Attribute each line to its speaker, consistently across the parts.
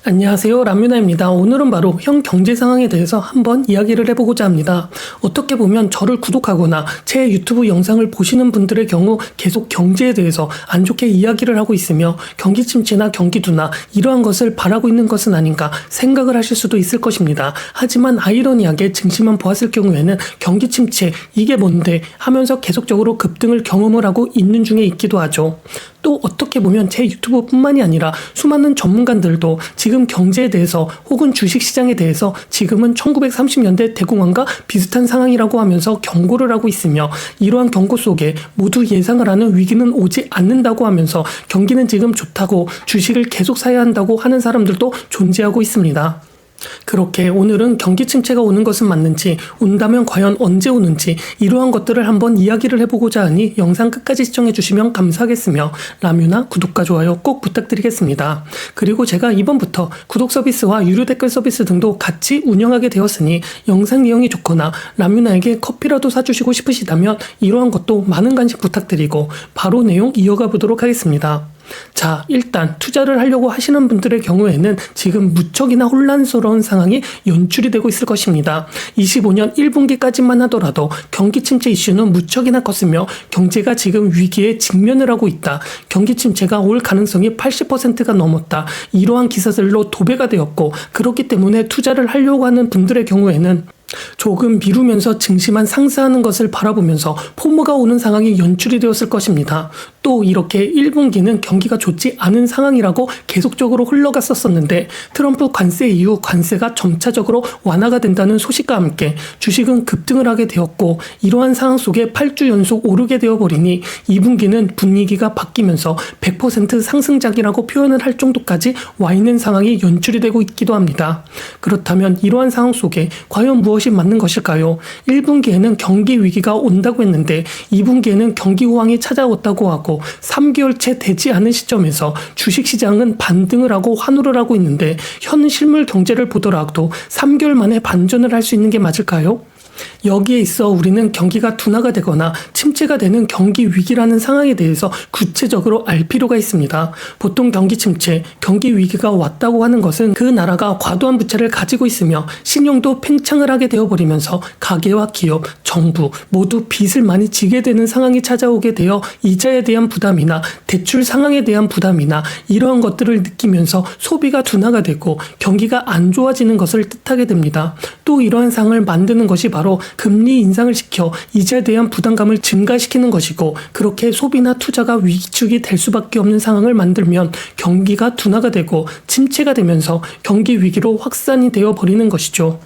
Speaker 1: 안녕하세요, 라뮤나입니다. 오늘은 바로 현 경제 상황에 대해서 한번 이야기를 해보고자 합니다. 어떻게 보면 저를 구독하거나 제 유튜브 영상을 보시는 분들의 경우 계속 경제에 대해서 안 좋게 이야기를 하고 있으며 경기 침체나 경기 둔화 이러한 것을 바라고 있는 것은 아닌가 생각을 하실 수도 있을 것입니다. 하지만 아이러니하게 증시만 보았을 경우에는 경기 침체 이게 뭔데 하면서 계속적으로 급등을 경험을 하고 있는 중에 있기도 하죠. 또 어떻게 보면 제 유튜브뿐만이 아니라 수많은 전문가들도 지금 경제에 대해서 혹은 주식시장에 대해서 지금은 1930년대 대공황과 비슷한 상황이라고 하면서 경고를 하고 있으며 이러한 경고 속에 모두 예상을 하는 위기는 오지 않는다고 하면서 경기는 지금 좋다고 주식을 계속 사야 한다고 하는 사람들도 존재하고 있습니다. 그렇게 오늘은 경기 침체가 오는 것은 맞는지, 온다면 과연 언제 오는지 이러한 것들을 한번 이야기를 해보고자 하니 영상 끝까지 시청해주시면 감사하겠으며 라뮤나 구독과 좋아요 꼭 부탁드리겠습니다. 그리고 제가 이번부터 구독 서비스와 유료 댓글 서비스 등도 같이 운영하게 되었으니 영상 내용이 좋거나 라뮤나에게 커피라도 사주시고 싶으시다면 이러한 것도 많은 관심 부탁드리고 바로 내용 이어가 보도록 하겠습니다. 자, 일단 투자를 하려고 하시는 분들의 경우에는 지금 무척이나 혼란스러운 상황이 연출이 되고 있을 것입니다. 25년 1분기까지만 하더라도 경기 침체 이슈는 무척이나 컸으며 경제가 지금 위기에 직면을 하고 있다. 경기 침체가 올 가능성이 80%가 넘었다. 이러한 기사들로 도배가 되었고 그렇기 때문에 투자를 하려고 하는 분들의 경우에는 조금 미루면서 증시만 상승하는 것을 바라보면서 포모가 오는 상황이 연출이 되었을 것입니다. 또 이렇게 1분기는 경기가 좋지 않은 상황이라고 계속적으로 흘러갔었는데 트럼프 관세 이후 관세가 점차적으로 완화가 된다는 소식과 함께 주식은 급등을 하게 되었고 이러한 상황 속에 8주 연속 오르게 되어버리니 2분기는 분위기가 바뀌면서 100% 상승작이라고 표현을 할 정도까지 와 있는 상황이 연출이 되고 있기도 합니다. 그렇다면 이러한 상황 속에 과연 무엇이 맞는 것일까요? 1분기에는 경기 위기가 온다고 했는데 2분기에는 경기 호황이 찾아왔다고 하고 3개월 채 되지 않은 시점에서 주식시장은 반등을 하고 환호를 하고 있는데 현 실물 경제를 보더라도 3개월 만에 반전을 할 수 있는 게 맞을까요? 여기에 있어 우리는 경기가 둔화가 되거나 침체가 되는 경기 위기라는 상황에 대해서 구체적으로 알 필요가 있습니다. 보통 경기 침체, 경기 위기가 왔다고 하는 것은 그 나라가 과도한 부채를 가지고 있으며 신용도 팽창을 하게 되어버리면서 가계와 기업, 정부 모두 빚을 많이 지게 되는 상황이 찾아오게 되어 이자에 대한 부담이나 대출 상황에 대한 부담이나 이러한 것들을 느끼면서 소비가 둔화가 되고 경기가 안 좋아지는 것을 뜻하게 됩니다. 또 이러한 상황을 만드는 것이 바로 금리 인상을 시켜 이자에 대한 부담감을 증가시키는 것이고 그렇게 소비나 투자가 위기축이 될 수밖에 없는 상황을 만들면 경기가 둔화가 되고 침체가 되면서 경기 위기로 확산이 되어버리는 것이죠.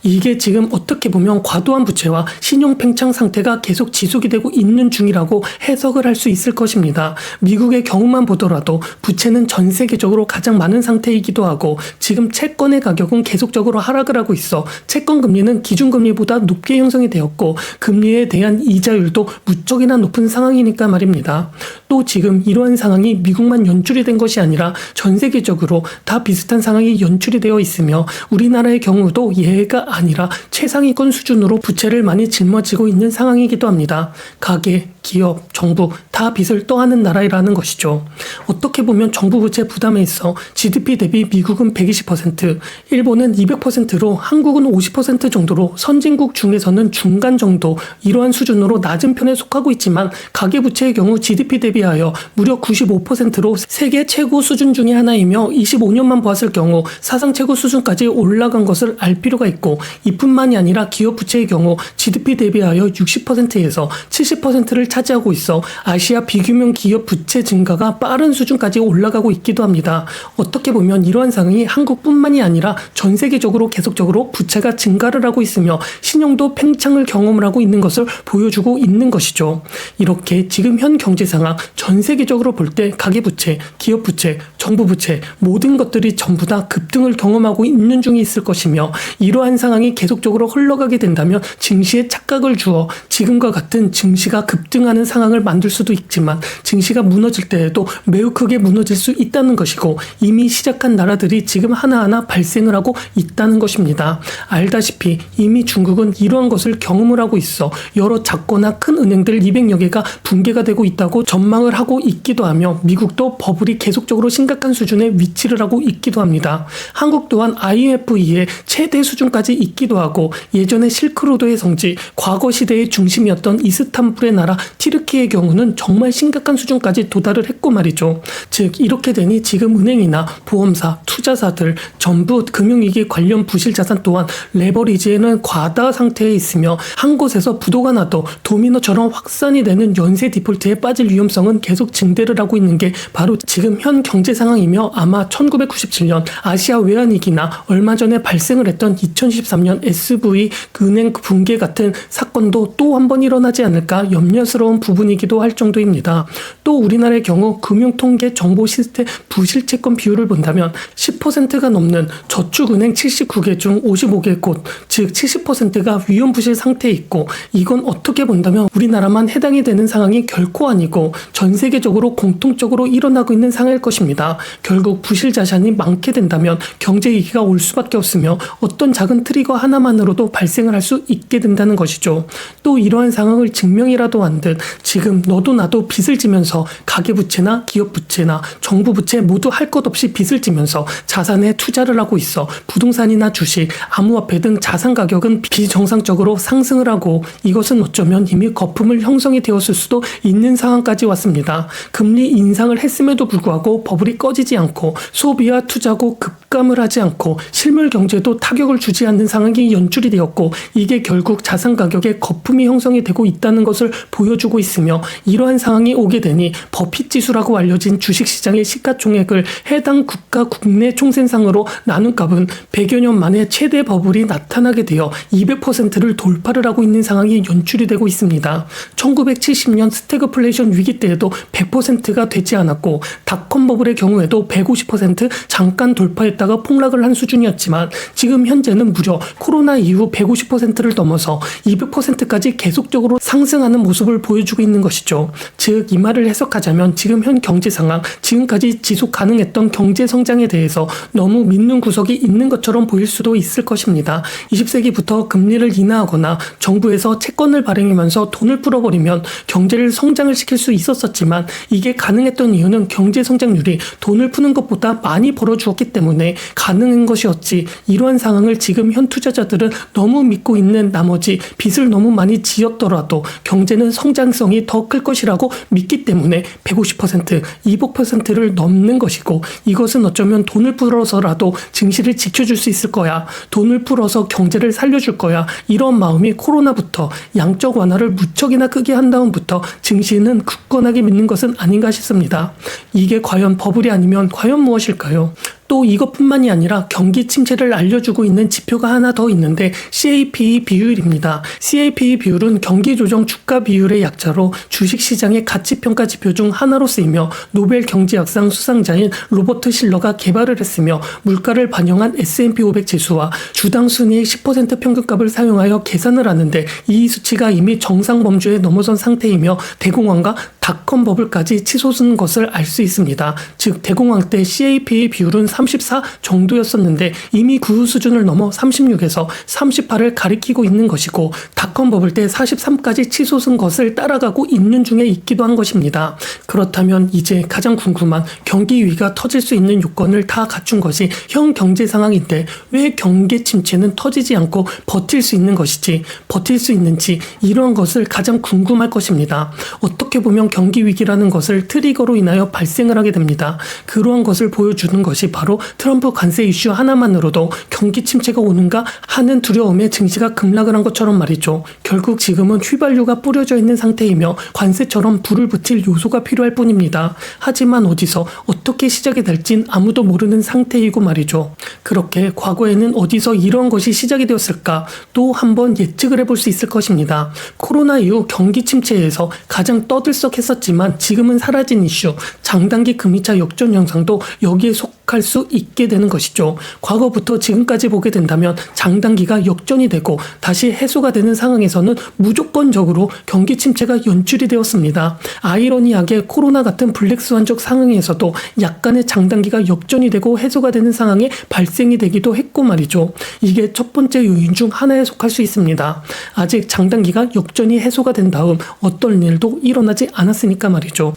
Speaker 1: 이게 지금 어떻게 보면 과도한 부채와 신용 팽창 상태가 계속 지속이 되고 있는 중이라고 해석을 할 수 있을 것입니다. 미국의 경우만 보더라도 부채는 전 세계적으로 가장 많은 상태이기도 하고 지금 채권의 가격은 계속적으로 하락을 하고 있어 채권 금리는 기준금리보다 높게 형성이 되었고 금리에 대한 이자율도 무척이나 높은 상황이니까 말입니다. 또 지금 이러한 상황이 미국만 연출이 된 것이 아니라 전 세계적으로 다 비슷한 상황이 연출이 되어 있으며 우리나라의 경우도 예외가 아니라 최상위권 수준으로 부채를 많이 짊어지고 있는 상황이기도 합니다. 가계, 기업, 정부 다 빚을 떠안는 나라라는 것이죠. 어떻게 보면 정부 부채 부담에 있어 GDP 대비 미국은 120%, 일본은 200%로 한국은 50% 정도로 선진국 중에서는 중간 정도 이러한 수준으로 낮은 편에 속하고 있지만 가계부채의 경우 GDP 대비하여 무려 95%로 세계 최고 수준 중의 하나이며 25년만 보았을 경우 사상 최고 수준까지 올라간 것을 알 필요가 있고 이뿐만이 아니라 기업 부채의 경우 GDP 대비하여 60%에서 70%를 차지하고 있어 아시아 비규명 기업 부채 증가가 빠른 수준까지 올라가고 있기도 합니다. 어떻게 보면 이러한 상황이 한국뿐만이 아니라 전 세계적으로 계속적으로 부채가 증가를 하고 있으며 신용도 팽창을 경험을 하고 있는 것을 보여주고 있는 것이죠. 이렇게 지금 현 경제 상황 전 세계적으로 볼 때 가계부채, 기업부채, 정부부채 모든 것들이 전부 다 급등을 경험하고 있는 중에 있을 것이며 이러한 상황이 계속적으로 흘러가게 된다면 증시에 착각을 주어 지금과 같은 증시가 급등하는 급등하는 상황을 만들 수도 있지만 증시가 무너질 때에도 매우 크게 무너질 수 있다는 것이고 이미 시작한 나라들이 지금 하나하나 발생을 하고 있다는 것입니다. 알다시피 이미 중국은 이러한 것을 경험을 하고 있어 여러 작거나 큰 은행들 200여 개가 붕괴가 되고 있다고 전망을 하고 있기도 하며 미국도 버블이 계속적으로 심각한 수준에 위치를 하고 있기도 합니다. 한국 또한 IMF 이후에 최대 수준까지 있기도 하고 예전에 실크로드의 성지, 과거 시대의 중심이었던 이스탄불의 나라 티르키의 경우는 정말 심각한 수준까지 도달을 했고 말이죠. 즉 이렇게 되니 지금 은행이나 보험사, 투자사들 전부 금융위기 관련 부실자산 또한 레버리지에는 과다 상태에 있으며 한 곳에서 부도가 나도 도미노처럼 확산이 되는 연쇄 디폴트에 빠질 위험성은 계속 증대를 하고 있는 게 바로 지금 현 경제 상황이며 아마 1997년 아시아 외환위기나 얼마 전에 발생을 했던 2013년 SV 은행 붕괴 같은 사건도 또 한 번 일어나지 않을까 염려스러운 부분이기도 할 정도입니다. 또 우리나라의 경우 금융통계 정보 시스템 부실채권 비율을 본다면 10%가 넘는 저축은행 79개 중 55개 곳, 즉 70%가 위험부실 상태에 있고 이건 어떻게 본다면 우리나라만 해당이 되는 상황이 결코 아니고 전 세계적으로 공통적으로 일어나고 있는 상황일 것입니다. 결국 부실 자산이 많게 된다면 경제 위기가 올 수밖에 없으며 어떤 작은 트리거 하나만으로도 발생을 할 수 있게 된다는 것이죠. 또 이러한 상황을 증명이라도 한 듯 지금 너도 나도 빚을 지면서 가계부채나 기업부채나 정부부채 모두 할 것 없이 빚을 지면서 자산에 투자를 하고 있어 부동산이나 주식, 암호화폐 등 자산 가격은 비정상적으로 상승을 하고 이것은 어쩌면 이미 거품을 형성이 되었을 수도 있는 상황까지 왔습니다. 금리 인상을 했음에도 불구하고 버블이 꺼지지 않고 소비와 투자고 급감을 하지 않고 실물 경제도 타격을 주지 않는 상황이 연출이 되었고 이게 결국 자산 가격에 거품이 형성이 되고 있다는 것을 보여주고 있으며 이러한 상황이 오게 되니 버핏 지수라고 알려진 주식시장의 시가총액을 해당 국가 국내 총생산으로 나눈 값은 100여 년 만에 최대 버블이 나타나게 되어 200%를 돌파를 하고 있는 상황이 연출이 되고 있습니다. 1970년 스태그플레이션 위기 때에도 100%가 되지 않았고 닷컴 버블의 경우에도 150% 잠깐 돌파했다가 폭락을 한 수준이었지만 지금 현재는 무려 코로나 이후 150%를 넘어서 200%까지 계속적으로 상승하는 모습을 보여주고 있는 것이죠. 즉 이 말을 해석하자면 지금 현 경제 상황, 지금까지 지속 가능했던 경제 성장에 대해서 너무 믿는 구석이 있는 것처럼 보일 수도 있을 것입니다. 20세기부터 금리를 인하하거나 정부에서 채권을 발행하면서 돈을 풀어버리면 경제를 성장을 시킬 수 있었지만 이게 가능했던 이유는 경제 성장률이 돈을 푸는 것보다 많이 벌어주었기 때문에 가능한 것이었지 이러한 상황을 지금 현 투자자들은 너무 믿고 있는 나머지 빚을 너무 많이 지었더라도 경제는 성장성이 더 클 것이라고 믿기 때문에 150%, 200%를 넘는 것이고 이것은 어쩌면 돈을 풀어서라도 증시를 지켜줄 수 있을 거야. 돈을 풀어서 경제를 살려줄 거야. 이런 마음이 코로나부터 양적 완화를 무척이나 크게 한 다음부터 증시는 굳건하게 믿는 것은 아닌가 싶습니다. 이게 과연 버블이 아니면 과연 무엇일까요? 또 이것뿐만이 아니라 경기 침체를 알려주고 있는 지표가 하나 더 있는데 CAPE 비율입니다. CAPE 비율은 경기조정 주가 비율의 약자로 주식시장의 가치평가 지표 중 하나로 쓰이며 노벨 경제학상 수상자인 로버트 실러가 개발을 했으며 물가를 반영한 S&P 500 지수와 주당 순이익 10% 평균값을 사용하여 계산을 하는데 이 수치가 이미 정상 범주에 넘어선 상태이며 대공황과 닷컴 버블까지 치솟은 것을 알 수 있습니다. 즉 대공황 때 CAPE 비율은 34 정도였었는데 이미 그 수준을 넘어 36에서 38을 가리키고 있는 것이고 닷컴 버블 때 43까지 치솟은 것을 따라가고 있는 중에 있기도 한 것입니다. 그렇다면 이제 가장 궁금한 경기 위기가 터질 수 있는 요건을 다 갖춘 것이 현 경제 상황인데 왜 경기 침체는 터지지 않고 버틸 수 있는 것이지 버틸 수 있는지 이런 것을 가장 궁금할 것입니다. 어떻게 보면 경기 위기라는 것을 트리거로 인하여 발생을 하게 됩니다. 그러한 것을 보여주는 것이 바로 트럼프 관세 이슈 하나만으로도 경기 침체가 오는가 하는 두려움에 증시가 급락을 한 것처럼 말이죠. 결국 지금은 휘발유가 뿌려져 있는 상태이며 관세처럼 불을 붙일 요소가 필요할 뿐입니다. 하지만 어디서 어떻게 시작이 될진 아무도 모르는 상태이고 말이죠. 그렇게 과거에는 어디서 이런 것이 시작이 되었을까 또 한번 예측을 해볼 수 있을 것입니다. 코로나 이후 경기 침체에서 가장 떠들썩했었지만 지금은 사라진 이슈 장단기 금리차 역전 현상도 여기에 속할 수 있게 되는 것이죠. 과거부터 지금까지 보게 된다면 장단기가 역전이 되고 다시 해소가 되는 상황에서는 무조건적으로 경기 침체가 연출이 되었습니다. 아이러니하게 코로나 같은 블랙스완적 상황에서도 약간의 장단기가 역전이 되고 해소가 되는 상황에 발생이 되기도 했고 말이죠. 이게 첫 번째 요인 중 하나에 속할 수 있습니다. 아직 장단기가 역전이 해소가 된 다음 어떤 일도 일어나지 않았으니까 말이죠.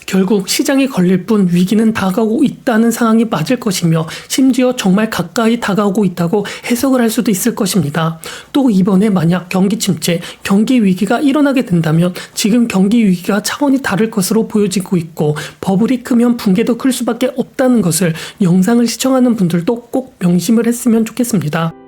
Speaker 1: 결국 시장이 걸릴 뿐 위기는 다가오고 있다는 상황이 맞을 것이며 심지어 정말 가까이 다가오고 있다고 해석을 할 수도 있을 것입니다. 또 이번에 만약 경기 침체, 경기 위기가 일어나게 된다면 지금 경기 위기가 차원이 다를 것으로 보여지고 있고 버블이 크면 붕괴도 클 수밖에 없다는 것을 영상을 시청하는 분들도 꼭 명심을 했으면 좋겠습니다.